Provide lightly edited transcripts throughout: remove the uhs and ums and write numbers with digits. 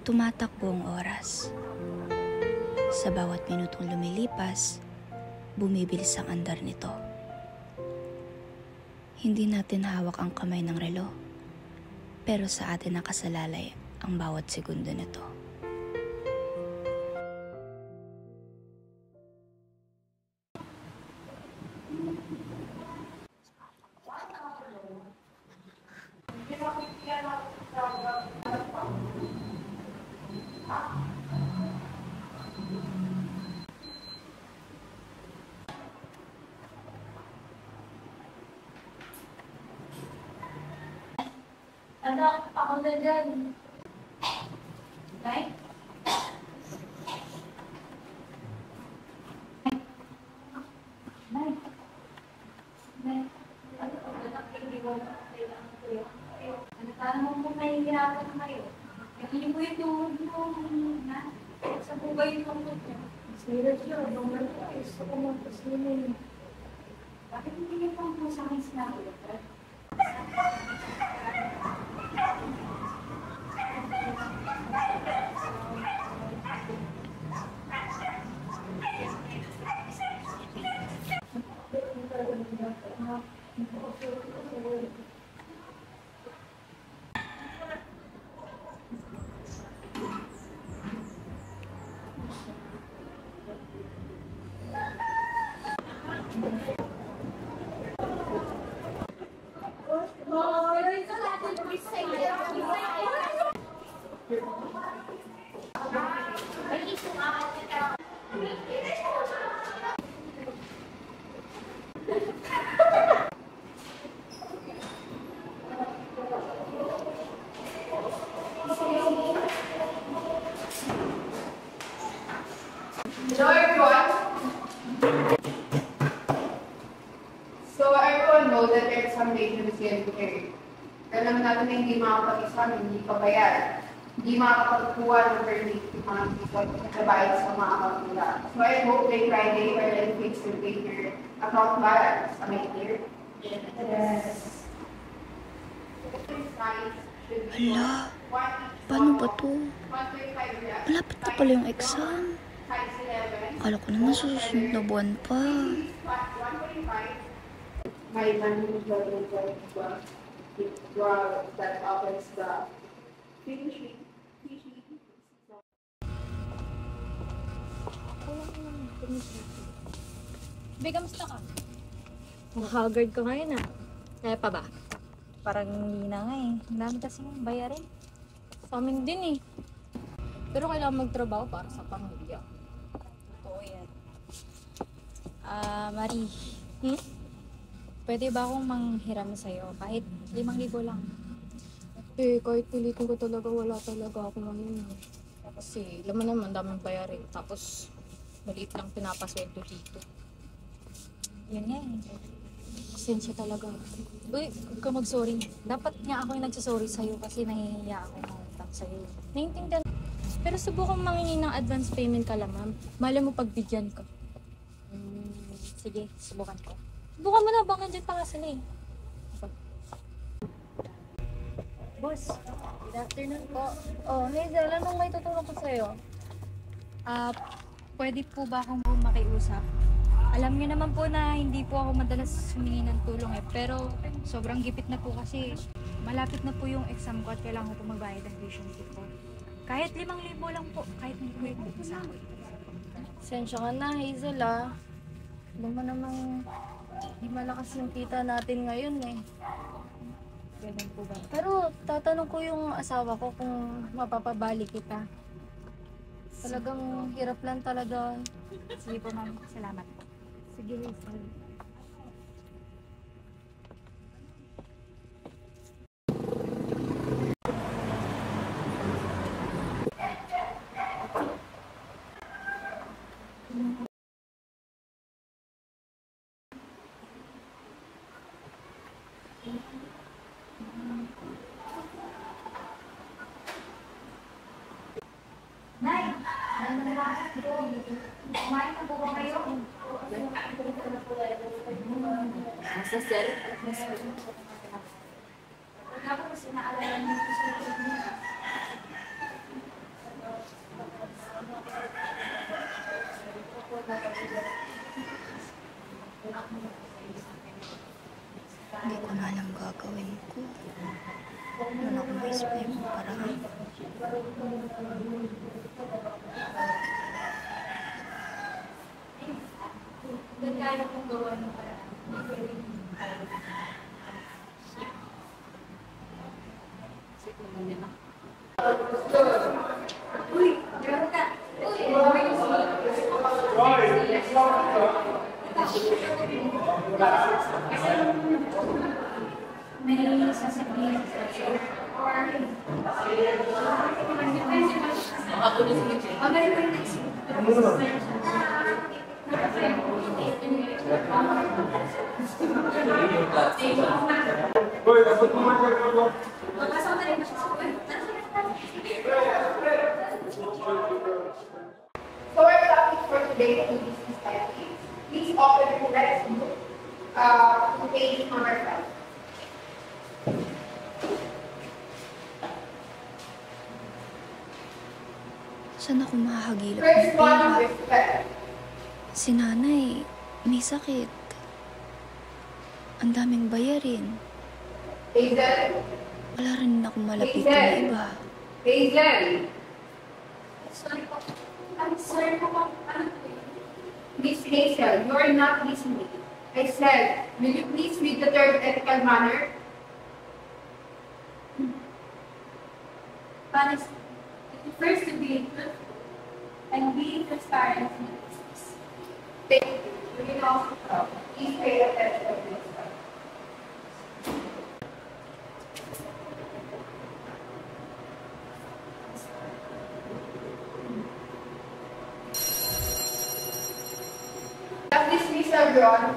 Tumatakbo ang oras. Sa bawat minutong lumilipas, bumibilis ang andar nito. Hindi natin hawak ang kamay ng relo, pero sa atin nakasalalay ang bawat segundo nito. Anak, ako na dyan. Nay? Nay? Nay? Ano po? Anak, hindi ko na kailangan ko yun. Ano, tanong mo mahihirapan kayo? Yung po yung tuhod mo, na? Sa po ba yung tuhod niya? Serious yun, yung mga gusto ko magpasilin. Bakit hindi niyo pang po sa akin sinabi? Hello everyone! So everyone knows that there's some latency and care. Alam natin na hindi makapag-exam, hindi pabayad, hindi makakapagkuha ng permit ng mga people na bayad sa mga account nila. So I hope by Friday, our LFAs will pay their account balance. Am I clear? Yes. Hala, paano ba to? Malapit na pala yung exam. Akala ko naman susunod na buwan pa. My money that opens the finish. Be, kamusta ka? Haggard ka ngayon ah. Kaya pa ba? Parang hindi na nga eh. Ang dami kasi mong bayarin. Sa amin din eh. Pero kailangan magtrabaho para sa pamilya. Totoo yan. Marie. Pwede ba akong manghiram sa'yo? Kahit 5,000 lang. Eh, kahit pilitin ko talaga, wala talaga ako ngayon. Kasi alam mo naman, daming bayarin. Tapos maliit lang pinapasweldo dito. Yun nga eh. Pasensya talaga. Uy, huwag ka mag-sorry. Dapat nga ako yung nagsasorry sa'yo kasi nahihiya ako ng utang sa'yo. Naiintindihan. Pero subukan mangingi ng advance payment ka lang, ma'am. Malay mo pagbigyan ka. Sige, subukan ko. Subukan mo na, baka nandiyan pa nga sila eh. Boss, good afternoon po. Oh, Hazel, anong may tutulong ko sa'yo? Pwede po ba akong makiusap? Alam niyo naman po na hindi po ako madalas humingi ng tulong eh. Pero sobrang gipit na po kasi malapit na po yung exam ko at kailangan ko po magbayad ng tuition fee ko. Kahit 5,000 lang po, kahit hindi ko yung sa akin. Sensya ka na, Hazel ah. Alam mo namang di malakas yung kita natin ngayon eh. Ganun po ba? Pero tatanong ko yung asawa ko kung mapapabali kita. Talagang hirap lang talaga. Sige po ma'am, salamat po. Sige, Hazel. Nay! Kumain na po ba kayo? Nasa cell? Wala po kasi naalala niyo po sa Wala akong maisip na ibang paraan. Kaya kong gawa ng paraan. Uy, grabe ka. May sasabihin sa or So our topic for today is society. Please open the next book to page number 5. Saan ako mahahagilap ng First one pera? is respect. Si nanay, may sakit. Ang daming bayarin. Hazel, Wala rin akong malapitan na iba. Hazel, sorry po. I'm sorry po. Ano po yun? Miss Hazel, you are not listening. I said, will you please read the third ethical manner? Honest. It refers to being truthful and being transparent in your business. Thank you. You can also stop. Please pay attention to this one. At this Miss Agron,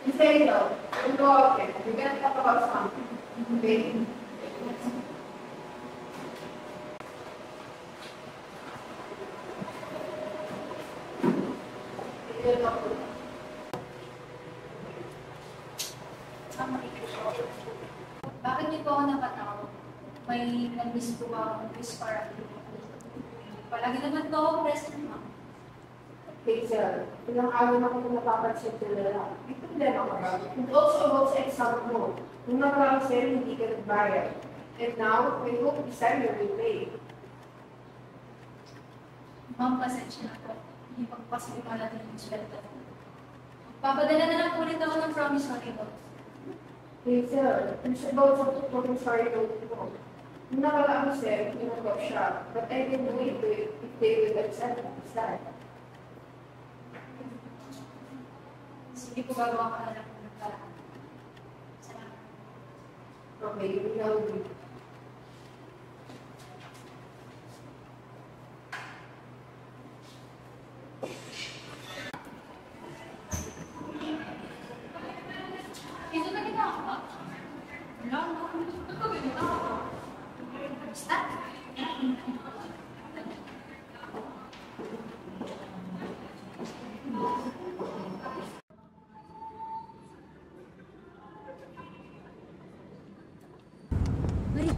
Miss Hazel, don't go out there. We're gonna talk about something. Okay? Bakit niyo po ako napatawag? May nag-miss po ba akong miss para palagi naman po ako present, ma'am. Hazel, ilang araw na kung napapansin ko na lang. May problema ka ba? And also about sa exam mo. Nung nakarang sa'yo, hindi ka nagbayad. And now, I hope this time you will pay. Ma'am, pasensya na po. Hindi pa po kasi lumalating yung sweldo. Papadala na lang po ulit ako ng promissory note. Hazel, it's about sa tutulong sorry note mo. Nung nakarang sa'yo, tinanggap siya. But I didn't wait to it if they will accept it this time. Sige po, gagawa ka na lang po ng paraan. Salamat. Okay, we know you. Ito na ginawa ko ba? Wala, no. Ito ba ginawa ko? Basta? Marie!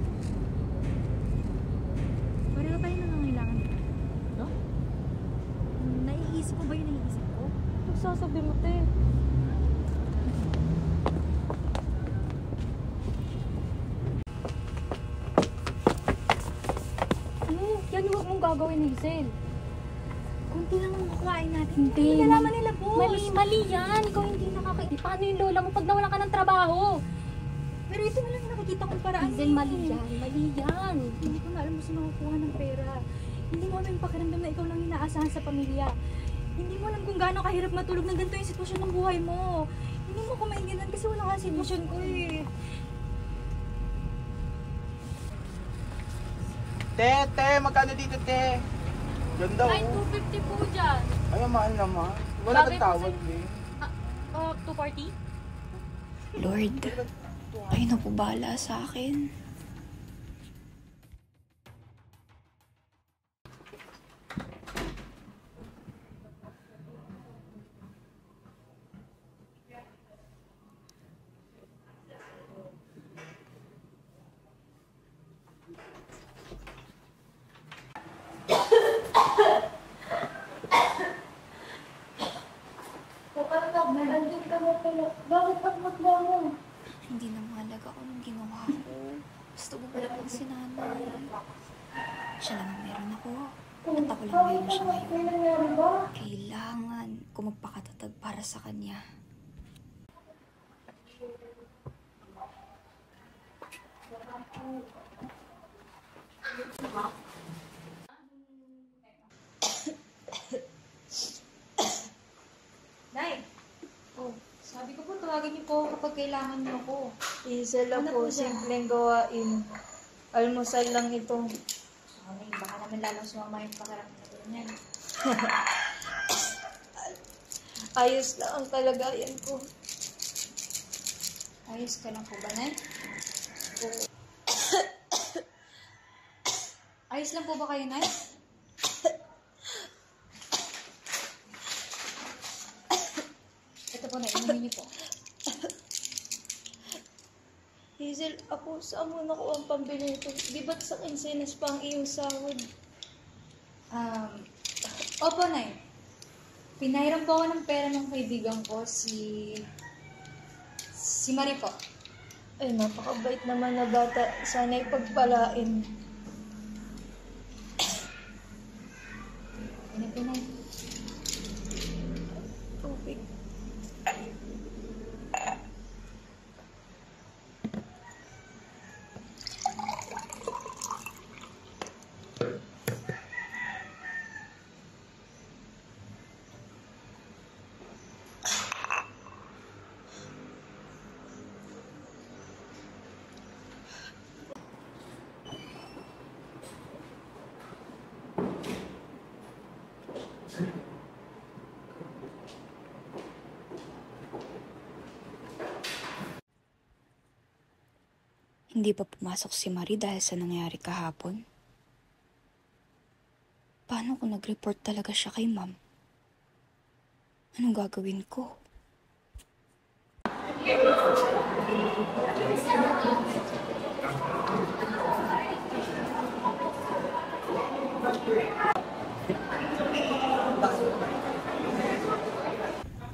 Pareho tayo nangangailangan dito. No? Naiisip ko ba yung naiisip ko? Ito sasabi mo, te. Yan huwag mong gagawin, Hazel. Kunti lang ang kukain natin. Hindi. Nalaman nila, boss. Mali yan. Ikaw hindi Paano yung lola mo pag nawalan ka ng trabaho? Pero ito na lang yung nakikita kong paraan. Hazel, mali yan. Mali yan. Hindi ko na alam mo saan makukuha ng pera. Hindi mo alam yung pakiramdam na ikaw lang yung inaasahan sa pamilya. Hindi mo alam kung gaano kahirap matulog na ganito yung sitwasyon ng buhay mo. Hindi mo ko maintindihan kasi wala ka sitwasyon ko eh. Te, magkano dito, te? Ganda, Ay, oh. 250 po dyan. Ay, ang mahal naman. Wala Bakit kang tawad, kasi- eh. 240? Lord, ay na po bahala sa akin. Hindi na mahalaga kung anong ginawa ko. Gusto ko pala pang si nanay. Siya lang ang meron ako. At ako lang meron siya ngayon. Kailangan ko magpakatatag para sa kanya. Nay! Oh, sabi ko po, tawagin niyo po kapag kailangan niyo ako. Hazel Ano po, po dyan? simpleng gawain. Almusal lang ito. Okay, baka naman lalong sumama yung pakiramdam ko niyan. Ayos lang ang kalagayan ko. Ayos ka lang po ba, Nay? Ayos lang po ba kayo, Nay? Ito po, Nay. Inumin niyo po. Hazel, ako, saan mo nakuha ang pambili nito? Di ba't sa kinsenas pa ang iyong sahod? Opo, Nay. Pinairam po ako ng pera ng kaibigan ko, si Marie po. Ay, napakabait naman na bata. Sana'y pagpalain. Ano po, Nay? Tubig. Hindi pa pumasok si Marie dahil sa nangyari kahapon? Paano kung nag-report talaga siya kay ma'am? Anong gagawin ko?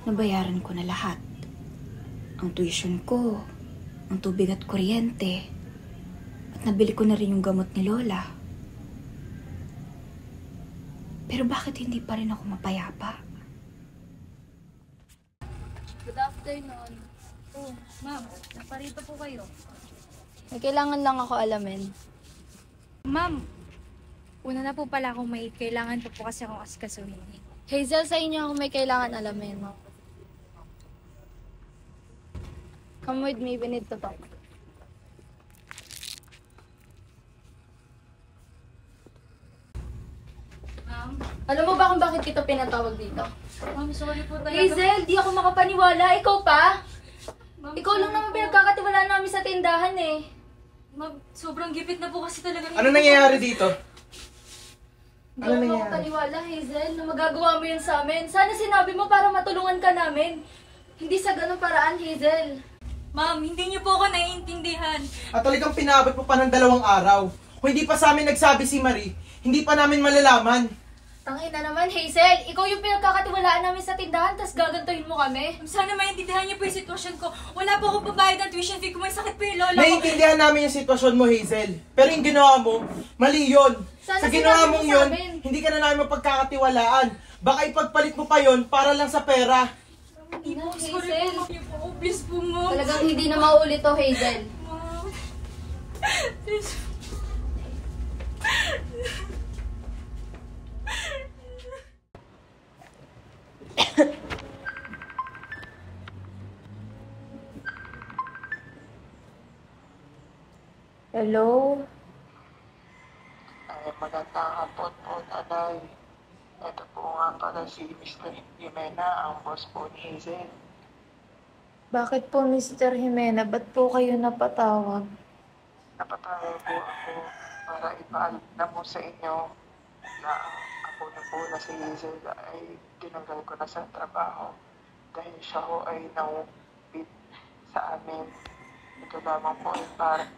Nabayaran ko na lahat. Ang tuition ko, ang tubig at kuryente. At nabili ko na rin yung gamot ni Lola. Pero bakit hindi pa rin ako mapayapa? Good afternoon. Oh, ma'am. Naparito po kayo. May kailangan lang ako alamin. Ma'am, una na po pala akong may kailangan po kasi akong asikasuhin. Hazel, sa inyo ako may kailangan alamin. Come with me, we need to talk. Ma'am? Alam mo ba kung bakit kita pinatawag dito? Ma'am, sorry po talaga. Hazel, di ako makapaniwala. Ikaw pa? Ma'am, Ikaw lang naman pinagkakatiwalaan namin sa tindahan eh. Ma'am, sobrang gipit na po kasi talaga. Ano nangyayari dito? Hindi Ano ako nangyari? makapaniwala, Hazel, na magagawa mo yun sa amin. Sana sinabi mo para matulungan ka namin. Hindi sa ganung paraan, Hazel. Ma'am, hindi niyo po ako naiintindihan. At talagang pinabot mo pa ng 2 araw. Kung hindi pa sa amin nagsabi si Marie, hindi pa namin malalaman. Tangina naman, Hazel. Ikaw yung pinagkakatiwalaan namin sa tindahan, tas gagantuhin mo kami. Ma'am, sana maintindihan niyo po yung sitwasyon ko. Wala po akong pabayad ng tuition fee kung may sakit po yung lola ko. Naiintindihan namin yung sitwasyon mo, Hazel. Pero yung ginawa mo, mali yun. Sana Sa ginawa sinabi mo mong sa yun, amin. hindi ka na namin mapagkakatiwalaan. Baka ipagpalit mo pa yun para lang sa pera. Hindi po, Hazel. sorry po, ma'am. Niyo po. Please po, ma'am. Talagang hindi na mauulit to, Hazel. Ma'am. Please. Hello? Ay, magandang hapon po, Nanay. Ito po nga pala si Mr. Jimena, ang boss po ni Hazel. Bakit po, Mr. Jimena? Ba't po kayo napatawag? Napatawag po ako para ipaalam mo sa inyo na ang apo na po na si Hazel ay tinanggal ko na sa trabaho dahil siya ho ay naupit sa amin. Ito lamang po ay para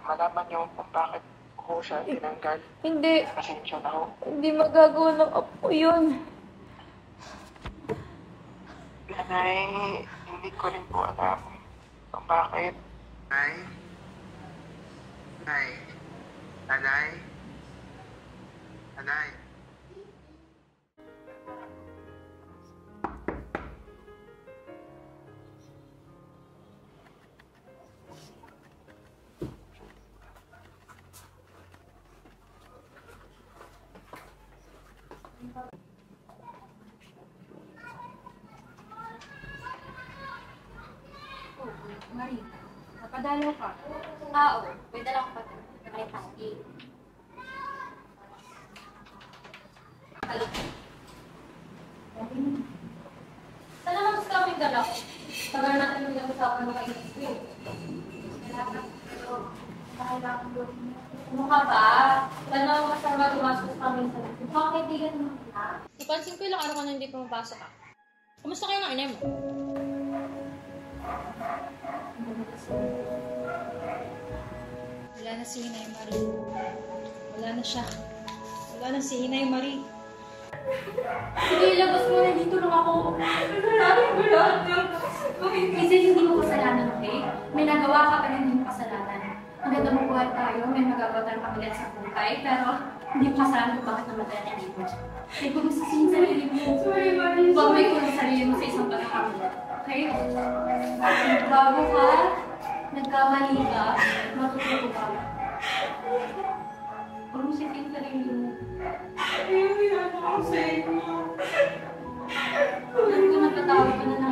malaman niyo kung bakit ho siya tinanggal. Hindi. Pasensya na ho. Hindi magagawa ng apo yun. Anay, hindi ko rin po alam kung bakit. Anay? Anay? Anay? Anay? Marie, napadalaw ka. Oo. May dala ko pa ito. May tagi. Sana lang gusto kami dala ko. Tagal natin yung nag-usapan ng kayo. Mukha ba? Wala na akong kasama tumasok kami sa lahat. Mga kaibigan mo na. Napansin ko ilang araw ka na hindi pumapasok ka. Kumusta kayo ng ina mo? Wala na si Inay Marie. Wala na siya. Wala na si Inay Marie. Sige, labas mo na dito lang ako. Kasi hindi mo kasalanan, okay? May nagawa ka pa rin hindi mo kasalanan. Ang ganda mo buhay tayo, may magagawa tayong pamilya sa buhay, pero hindi mo kasalanan kung bakit namatay ang hindi mo. Kaya kung gusto yung sarili mo, huwag may kung sarili mo sa isang pagkakamila. Okay? Bago ka, nagkamali ka, matututo ka. Huwag mo siya yung sarili mo. Alam ko, napatawag ka na